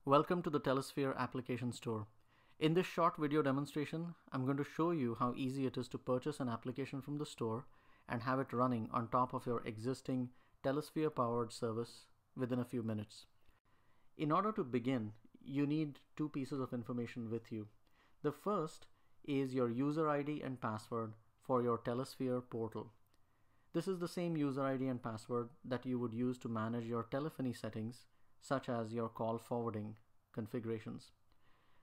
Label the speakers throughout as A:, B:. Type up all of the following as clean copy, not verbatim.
A: Welcome to the Telesphere Application Store. In this short video demonstration, I'm going to show you how easy it is to purchase an application from the store and have it running on top of your existing Telesphere powered service within a few minutes. In order to begin, you need two pieces of information with you. The first is your user ID and password for your Telesphere portal. This is the same user ID and password that you would use to manage your telephony settings, such as your call forwarding configurations.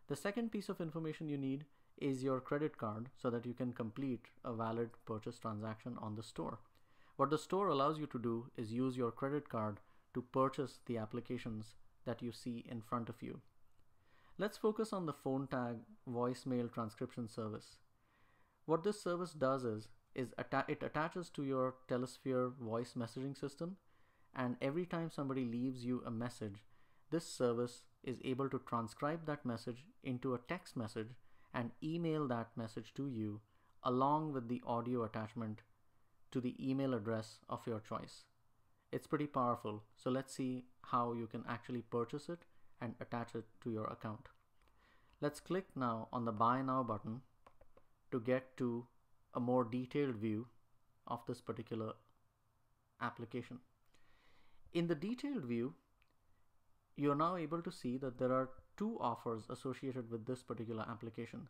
A: The second piece of information you need is your credit card so that you can complete a valid purchase transaction on the store. What the store allows you to do is use your credit card to purchase the applications that you see in front of you. Let's focus on the phone tag voicemail transcription service. What this service does is it attaches to your Telesphere voice messaging system, and every time somebody leaves you a message, this service is able to transcribe that message into a text message and email that message to you along with the audio attachment to the email address of your choice. It's pretty powerful, so let's see how you can actually purchase it and attach it to your account. Let's click now on the Buy Now button to get to a more detailed view of this particular application. In the detailed view, you're now able to see that there are two offers associated with this particular application.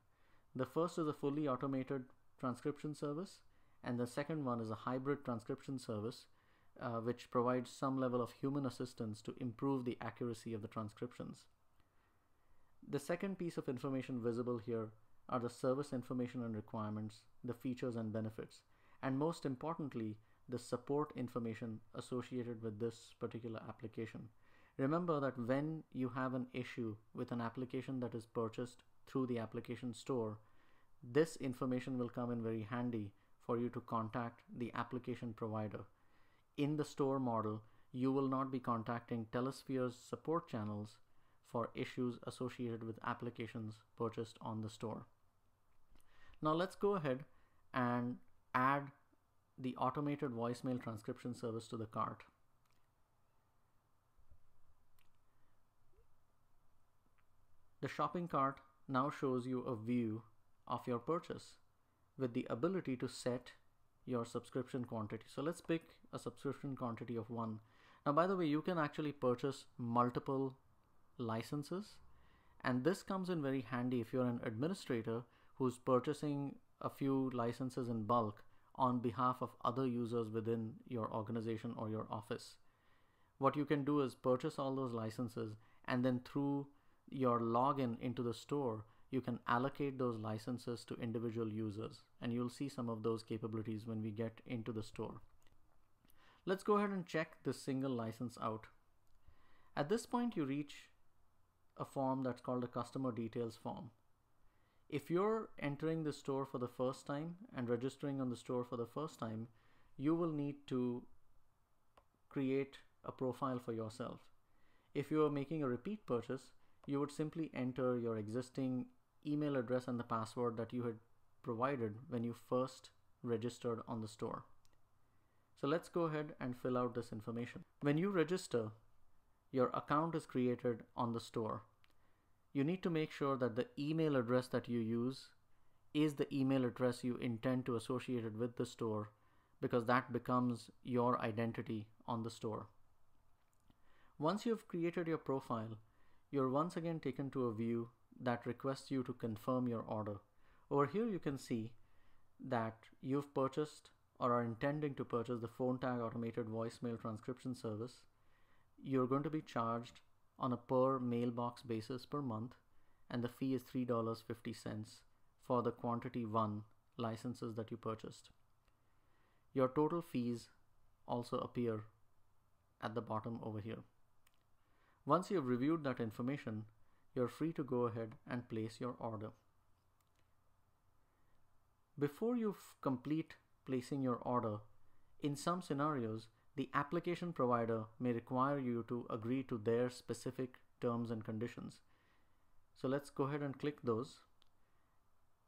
A: The first is a fully automated transcription service, and the second one is a hybrid transcription service, which provides some level of human assistance to improve the accuracy of the transcriptions. The second piece of information visible here are the service information and requirements, the features and benefits, and most importantly, the support information associated with this particular application. Remember that when you have an issue with an application that is purchased through the application store, this information will come in very handy for you to contact the application provider. In the store model, you will not be contacting Telesphere's support channels for issues associated with applications purchased on the store. Now let's go ahead and add the automated voicemail transcription service to the cart. The shopping cart now shows you a view of your purchase with the ability to set your subscription quantity. So let's pick a subscription quantity of 1. Now, by the way, you can actually purchase multiple licenses, and this comes in very handy if you're an administrator who's purchasing a few licenses in bulk on behalf of other users within your organization or your office. What you can do is purchase all those licenses, and then through your login into the store, you can allocate those licenses to individual users, and you'll see some of those capabilities when we get into the store. Let's go ahead and check this single license out. At this point, you reach a form that's called a customer details form. If you're entering the store for the first time and registering on the store for the first time, you will need to create a profile for yourself. If you are making a repeat purchase, you would simply enter your existing email address and the password that you had provided when you first registered on the store. So let's go ahead and fill out this information. When you register, your account is created on the store. You need to make sure that the email address that you use is the email address you intend to associate it with the store, because that becomes your identity on the store. Once you've created your profile, you're once again taken to a view that requests you to confirm your order. Over here you can see that you've purchased or are intending to purchase the phone tag automated voicemail transcription service. You're going to be charged on a per mailbox basis per month, and the fee is $3.50 for the quantity 1 licenses that you purchased. Your total fees also appear at the bottom over here. Once you've reviewed that information, you're free to go ahead and place your order. Before you complete placing your order, in some scenarios, the application provider may require you to agree to their specific terms and conditions. So let's go ahead and click those.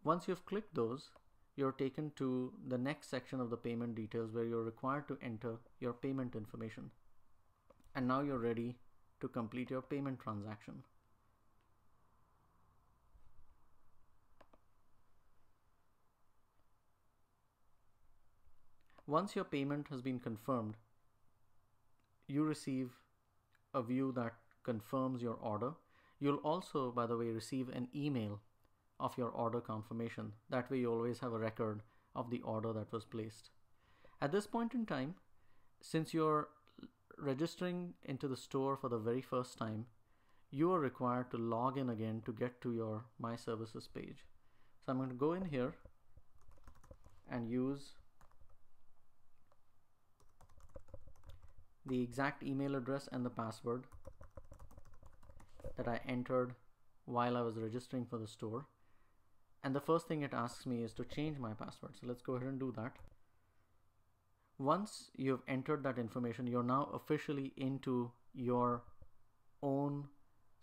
A: Once you've clicked those, you're taken to the next section of the payment details where you're required to enter your payment information. And now you're ready to complete your payment transaction. Once your payment has been confirmed, you receive a view that confirms your order. You'll also, by the way, receive an email of your order confirmation. That way you always have a record of the order that was placed. At this point in time, since you're registering into the store for the very first time, you are required to log in again to get to your My Services page. So I'm going to go in here and use the exact email address and the password that I entered while I was registering for the store. And the first thing it asks me is to change my password. So let's go ahead and do that. Once you've entered that information, you're now officially into your own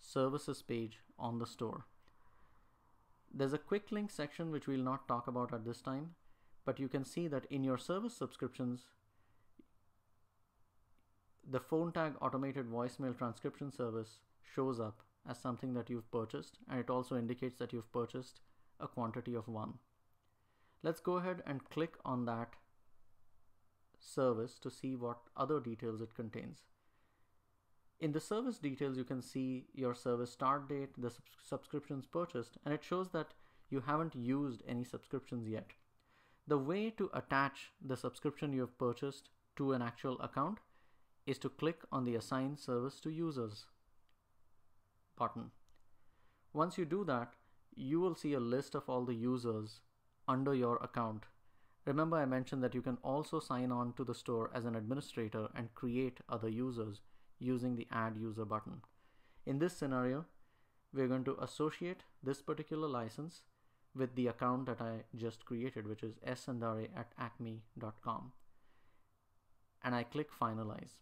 A: services page on the store. There's a quick link section which we'll not talk about at this time, but you can see that in your service subscriptions, the phone tag automated voicemail transcription service shows up as something that you've purchased, and it also indicates that you've purchased a quantity of 1. Let's go ahead and click on that service to see what other details it contains. In the service details, you can see your service start date, the subscriptions purchased, and it shows that you haven't used any subscriptions yet. The way to attach the subscription you have purchased to an actual account is to click on the Assign Service to Users button. Once you do that, you will see a list of all the users under your account. Remember, I mentioned that you can also sign on to the store as an administrator and create other users using the Add User button. In this scenario, we're going to associate this particular license with the account that I just created, which is sandare@acme.com. And I click Finalize.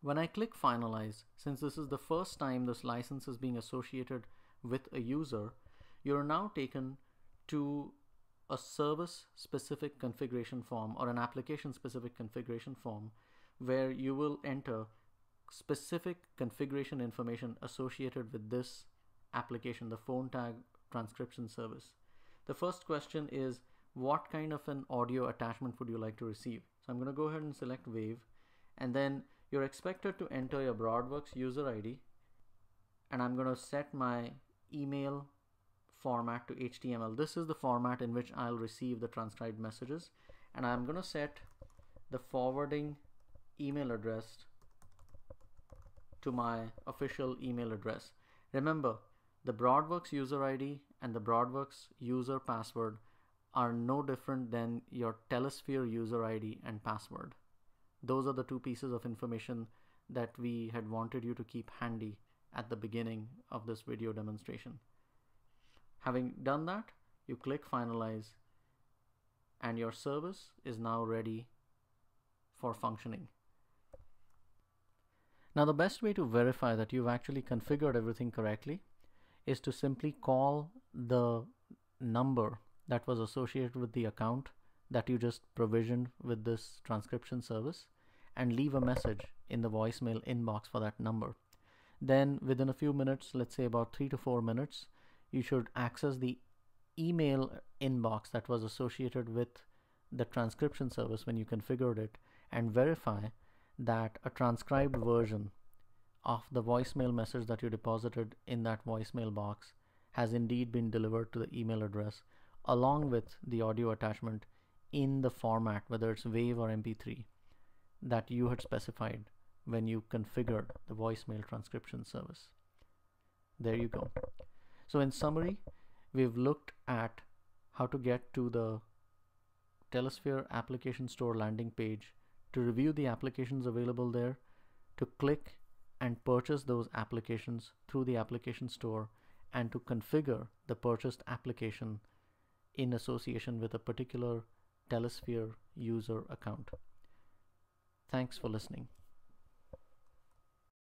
A: When I click Finalize, since this is the first time this license is being associated with a user, you're now taken to a service-specific configuration form or an application-specific configuration form where you will enter specific configuration information associated with this application, the phone tag transcription service. The first question is, what kind of an audio attachment would you like to receive? So I'm going to go ahead and select Wave, and then you're expected to enter your BroadWorks user ID, and I'm going to set my email format to HTML. This is the format in which I'll receive the transcribed messages, and I'm going to set the forwarding email address to my official email address. Remember, the BroadWorks user ID and the BroadWorks user password are no different than your Telesphere user ID and password. Those are the two pieces of information that we had wanted you to keep handy at the beginning of this video demonstration. Having done that, you click Finalize, and your service is now ready for functioning. Now, the best way to verify that you've actually configured everything correctly is to simply call the number that was associated with the account that you just provisioned with this transcription service and leave a message in the voicemail inbox for that number. Then within a few minutes, let's say about 3 to 4 minutes, you should access the email inbox that was associated with the transcription service when you configured it and verify that a transcribed version of the voicemail message that you deposited in that voicemail box has indeed been delivered to the email address along with the audio attachment in the format, whether it's WAV or MP3, that you had specified when you configured the voicemail transcription service. There you go. So in summary, we've looked at how to get to the Telesphere Application Store landing page, to review the applications available there, to click and purchase those applications through the application store, and to configure the purchased application in association with a particular Telesphere user account. Thanks for listening.